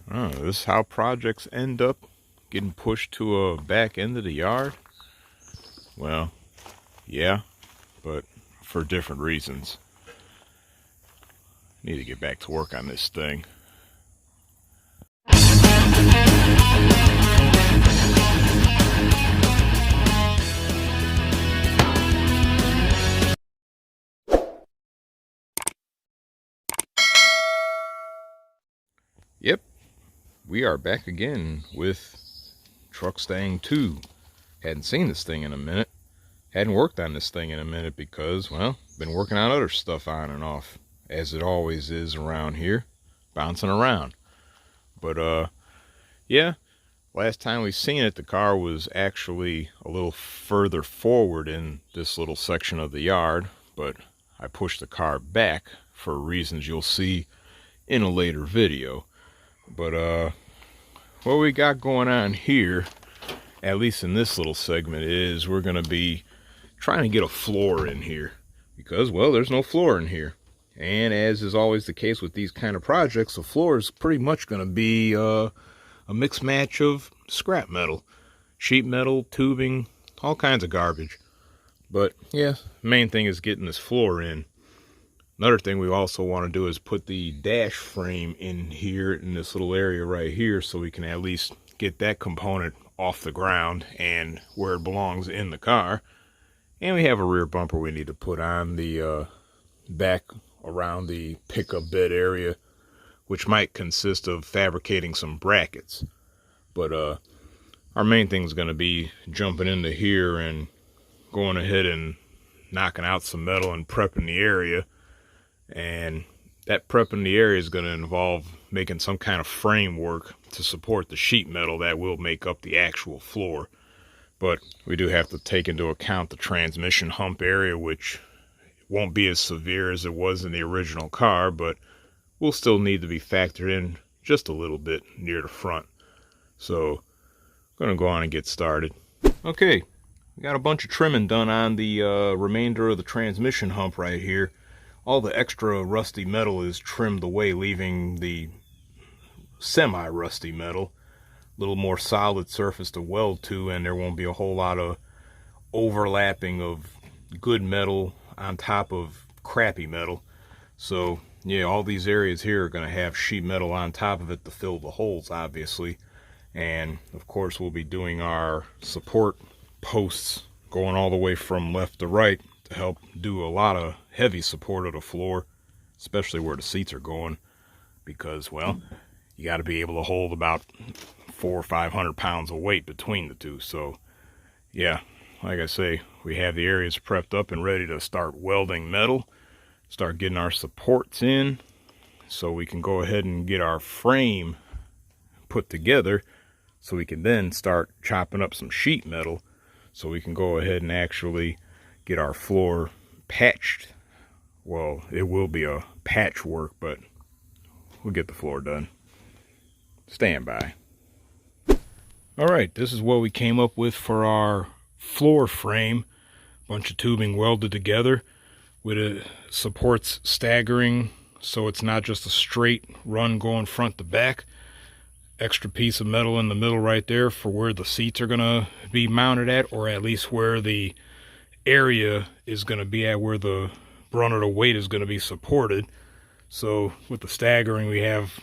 This is how projects end up getting pushed to a back end of the yard. Well, yeah, but for different reasons. Need to get back to work on this thing. Yep, we are back again with Truckstang 2. Hadn't seen this thing in a minute. Hadn't worked on this thing in a minute because, well, been working on other stuff on and off, as it always is around here, bouncing around. But, yeah, last time we seen it, the car was actually a little further forward in this little section of the yard, but I pushed the car back for reasons you'll see in a later video. But, what we got going on here, at least in this little segment, is we're going to be trying to get a floor in here. Because, well, there's no floor in here. And as is always the case with these kind of projects, the floor is pretty much going to be a mixed match of scrap metal. Sheet metal, tubing, all kinds of garbage. But, yeah, the main thing is getting this floor in. Another thing we also want to do is put the dash frame in here in this little area right here so we can at least get that component off the ground and where it belongs in the car. And we have a rear bumper we need to put on the back around the pickup bed area, which might consist of fabricating some brackets. But our main thing is going to be jumping into here and going ahead and knocking out some metal and prepping the area. And that prepping the area is going to involve making some kind of framework to support the sheet metal that will make up the actual floor. But we do have to take into account the transmission hump area, which won't be as severe as it was in the original car, but will still need to be factored in just a little bit near the front. So I'm going to go on and get started. Okay, we got a bunch of trimming done on the remainder of the transmission hump right here. All the extra rusty metal is trimmed away, leaving the semi-rusty metal. A little more solid surface to weld to, and there won't be a whole lot of overlapping of good metal on top of crappy metal. So, yeah, all these areas here are going to have sheet metal on top of it to fill the holes, obviously. And, of course, we'll be doing our support posts going all the way from left to right to help do a lot of heavy support of the floor, especially where the seats are going, because, well, you got to be able to hold about 400 or 500 pounds of weight between the two. So, yeah, like I say, we have the areas prepped up and ready to start welding metal, start getting our supports in, so we can go ahead and get our frame put together, so we can then start chopping up some sheet metal, so we can go ahead and actually get our floor patched. Well, it will be a patchwork, but we'll get the floor done. Stand by. Alright, this is what we came up with for our floor frame. Bunch of tubing welded together with supports staggering, so it's not just a straight run going front to back. Extra piece of metal in the middle right there for where the seats are going to be mounted at, or at least where the area is going to be at, where the brunt of the weight is going to be supported. So with the staggering, we have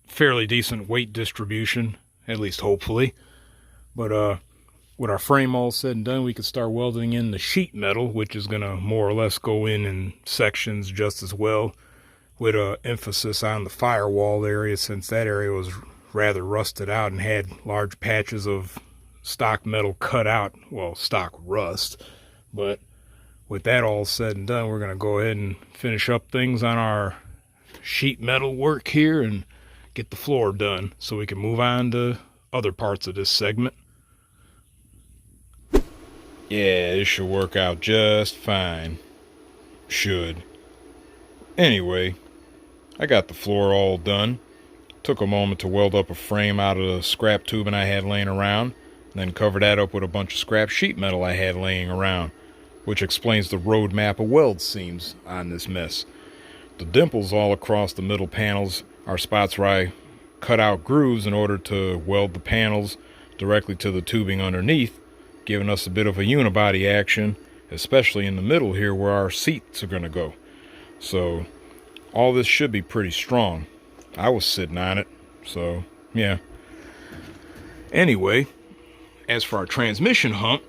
fairly decent weight distribution, at least hopefully. But with our frame all said and done, we can start welding in the sheet metal, which is going to more or less go in sections just as well, with an emphasis on the firewall area, since that area was rather rusted out and had large patches of stock metal cut out, well, stock rust. But with that all said and done, we're going to go ahead and finish up things on our sheet metal work here and get the floor done so we can move on to other parts of this segment. Yeah, this should work out just fine. Should. Anyway, I got the floor all done. Took a moment to weld up a frame out of the scrap tubing I had laying around, and then covered that up with a bunch of scrap sheet metal I had laying around, which explains the road map of weld seams on this mess. The dimples all across the middle panels are spots where I cut out grooves in order to weld the panels directly to the tubing underneath, giving us a bit of a unibody action, especially in the middle here where our seats are going to go. So all this should be pretty strong. I was sitting on it, so yeah. Anyway, as for our transmission hump,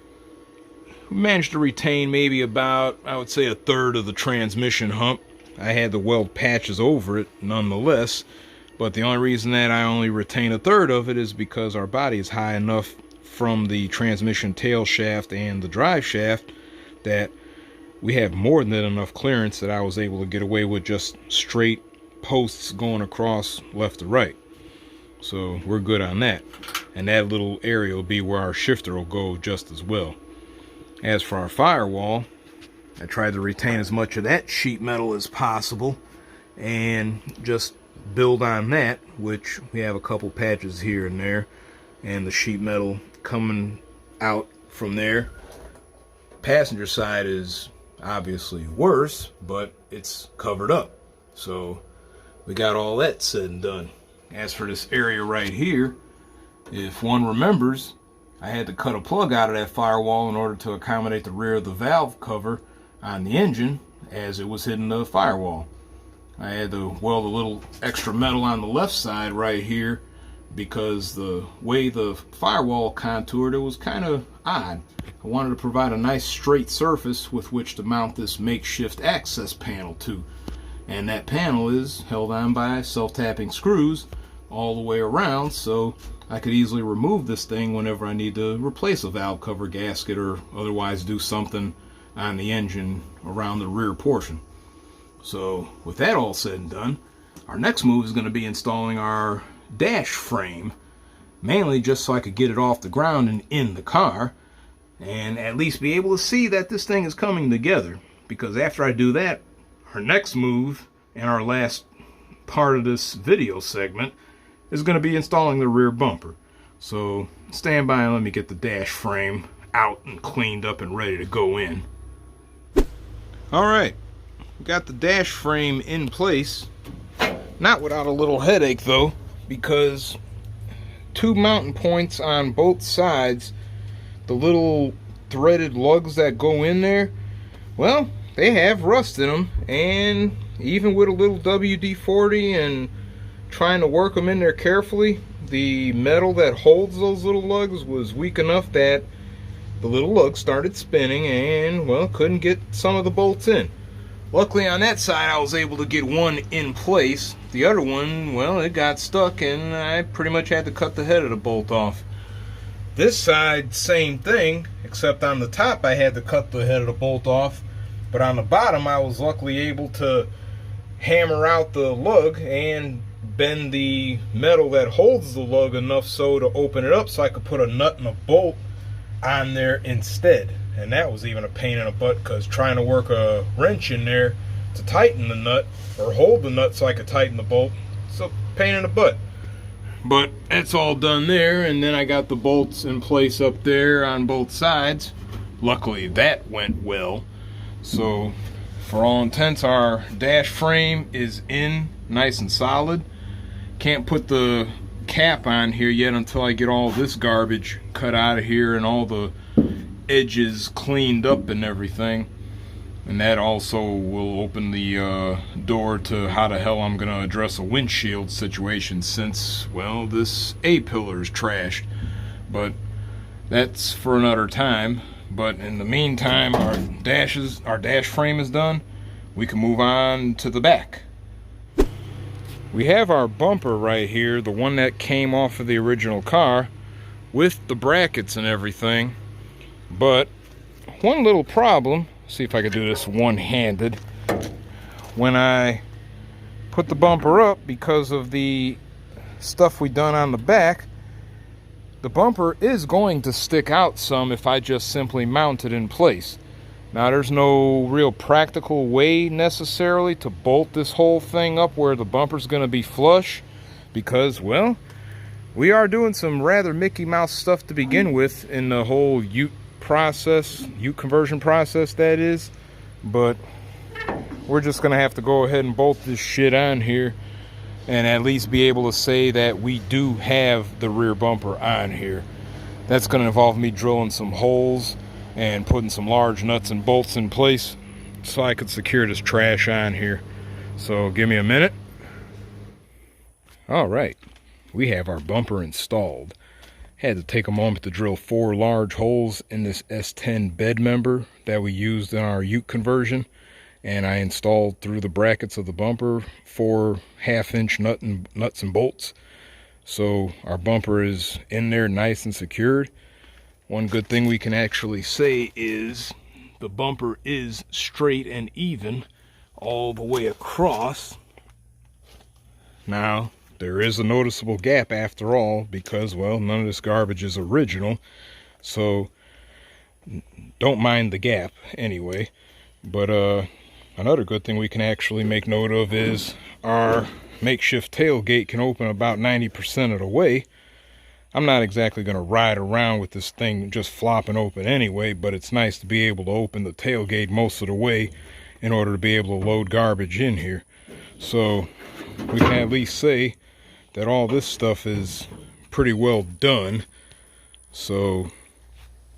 we managed to retain maybe about, I would say, a third of the transmission hump. I had to weld patches over it nonetheless, but the only reason that I only retain a third of it is because our body is high enough from the transmission tail shaft and the drive shaft that we have more than enough clearance that I was able to get away with just straight posts going across left to right. So we're good on that. And that little area will be where our shifter will go just as well. As for our firewall, I tried to retain as much of that sheet metal as possible and just build on that, which we have a couple patches here and there, and the sheet metal coming out from there. Passenger side is obviously worse, but it's covered up. So we got all that said and done. As for this area right here, if one remembers, I had to cut a plug out of that firewall in order to accommodate the rear of the valve cover on the engine as it was hitting the firewall. I had to weld a little extra metal on the left side right here because the way the firewall contoured, it was kind of odd. I wanted to provide a nice straight surface with which to mount this makeshift access panel to. And that panel is held on by self-tapping screws all the way around, so I could easily remove this thing whenever I need to replace a valve cover gasket or otherwise do something on the engine around the rear portion. So with that all said and done, our next move is going to be installing our dash frame, mainly just so I could get it off the ground and in the car and at least be able to see that this thing is coming together. Because after I do that, our next move and our last part of this video segment is going to be installing the rear bumper. So stand by and let me get the dash frame out and cleaned up and ready to go in. Alright, got the dash frame in place. Not without a little headache though, because two mounting points on both sides, the little threaded lugs that go in there, well, they have rust in them, and even with a little WD-40 and trying to work them in there carefully, the metal that holds those little lugs was weak enough that the little lugs started spinning and, well, couldn't get some of the bolts in. Luckily on that side I was able to get one in place. The other one, well, it got stuck and I pretty much had to cut the head of the bolt off. This side, same thing, except on the top I had to cut the head of the bolt off, but on the bottom I was luckily able to hammer out the lug and bend the metal that holds the lug enough so to open it up so I could put a nut and a bolt on there instead. And that was even a pain in the butt, because trying to work a wrench in there to tighten the nut or hold the nut so I could tighten the bolt, it's a pain in the butt. But it's all done there, and then I got the bolts in place up there on both sides. Luckily that went well. So for all intents, our dash frame is in nice and solid. Can't put the cap on here yet until I get all this garbage cut out of here and all the edges cleaned up and everything. And that also will open the door to how the hell I'm gonna address a windshield situation, since, well, this A-pillar is trashed. But that's for another time. But in the meantime, our dash frame is done. We can move on to the back. We have our bumper right here, the one that came off of the original car, with the brackets and everything. But one little problem, see if I can do this one-handed. When I put the bumper up, because of the stuff we done on the back, the bumper is going to stick out some if I just simply mount it in place. Now, there's no real practical way necessarily to bolt this whole thing up where the bumper's going to be flush, because, well, we are doing some rather Mickey Mouse stuff to begin with in the whole ute conversion process, that is. But we're just going to have to go ahead and bolt this shit on here. and at least be able to say that we do have the rear bumper on here. That's going to involve me drilling some holes and putting some large nuts and bolts in place so I could secure this trash on here. So give me a minute. All right, we have our bumper installed. Had to take a moment to drill 4 large holes in this S10 bed member that we used in our ute conversion, and I installed through the brackets of the bumper 4 half-inch nuts and bolts. So our bumper is in there nice and secured. One good thing we can actually say is the bumper is straight and even all the way across. Now, there is a noticeable gap after all because, well, none of this garbage is original. So don't mind the gap anyway. But another good thing we can actually make note of is our makeshift tailgate can open about 90% of the way. I'm not exactly going to ride around with this thing just flopping open anyway, but it's nice to be able to open the tailgate most of the way in order to be able to load garbage in here. So we can at least say that all this stuff is pretty well done. So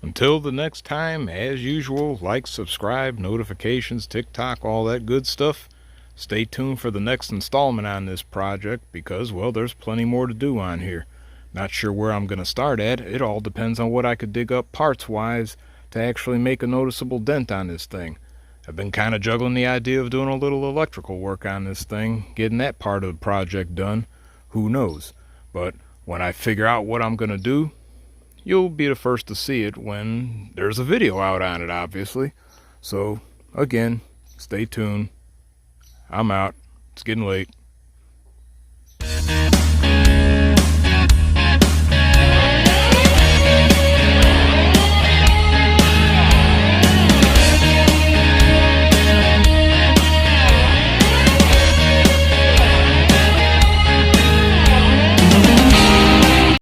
until the next time, as usual, like, subscribe, notifications, TikTok, all that good stuff. Stay tuned for the next installment on this project because, well, there's plenty more to do on here. Not sure where I'm going to start at. It all depends on what I could dig up parts-wise to actually make a noticeable dent on this thing. I've been kind of juggling the idea of doing a little electrical work on this thing, getting that part of the project done. Who knows? But when I figure out what I'm going to do, you'll be the first to see it when there's a video out on it, obviously. So, again, stay tuned. I'm out. It's getting late.